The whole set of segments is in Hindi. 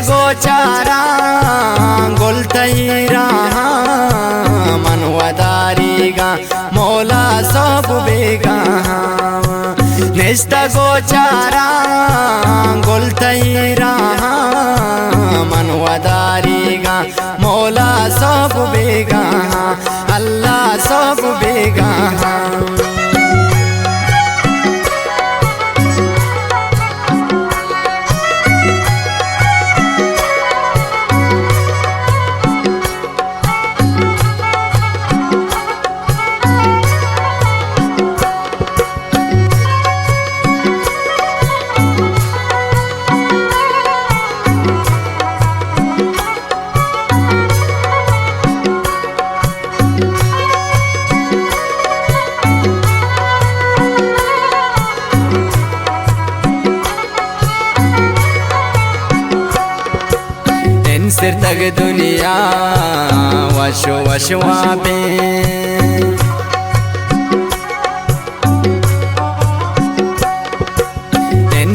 गोचारा गोलतैरा मनवदारीगा मौला सब बेगा नेस्ता गोचारा गोलतैरा मनवदारीगा मौला सब बेगा अल्लाह सब बेगा सिर तक दुनिया वशो वशवा पे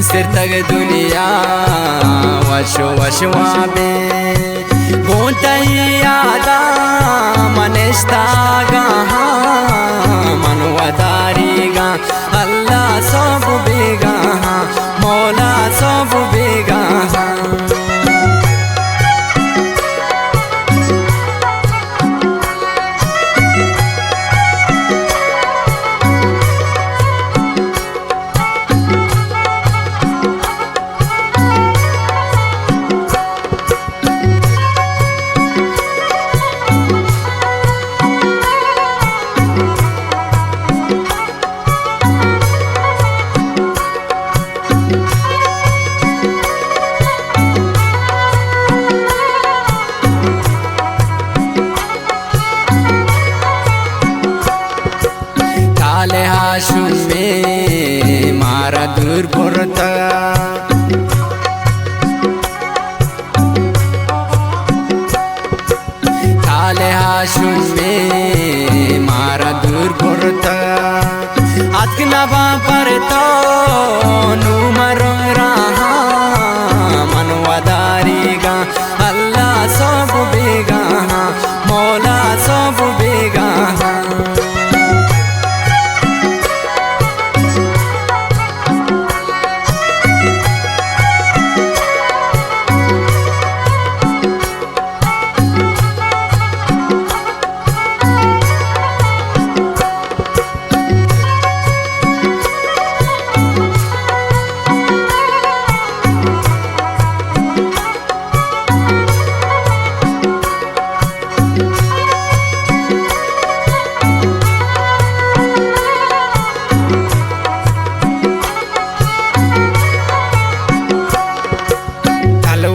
सिर तक दुनिया वशो वशवा पे गोतैयादा मनेस्ता गा मनवदारीगा अल्लाह सब बेगा मौला सब बेगा हाशुम में मारा दूर भरता थाले हाशुम में मारा दूर भरता अतकना पर तो नुमर रहा मनवदारीगा अल्लाह सब बेगा मौला सब बेगा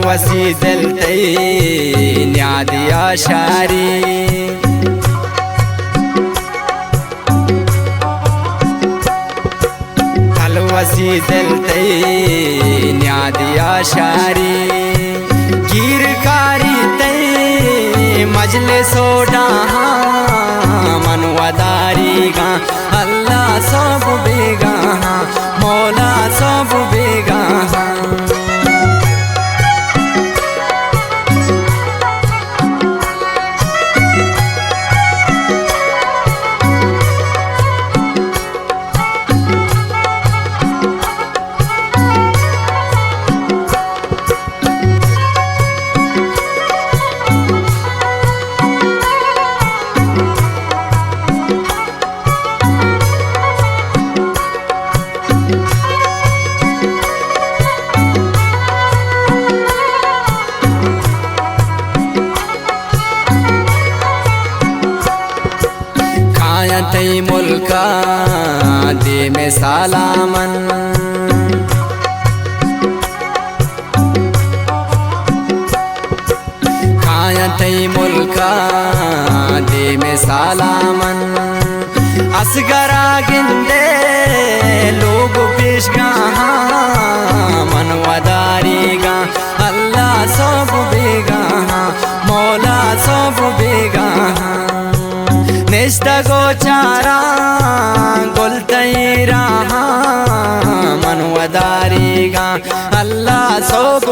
वसी दलते न्यादिया शारी वसी दलते न्यादिया शारी गिरकारी ते मजले सोडा मनवदारीगा अल्लाह सब बेगा मौला सब बेगा तई मुल्का दे में सालामन खाया तई मुल्का दे में सालामन असगरा गिंदे लोग पेशगा मनवदारीगा अल्लाह सब बेगा मौला सब बेगा नेस्ता गोचारा गोलतैरा मनवदारीगा अल्लाह सब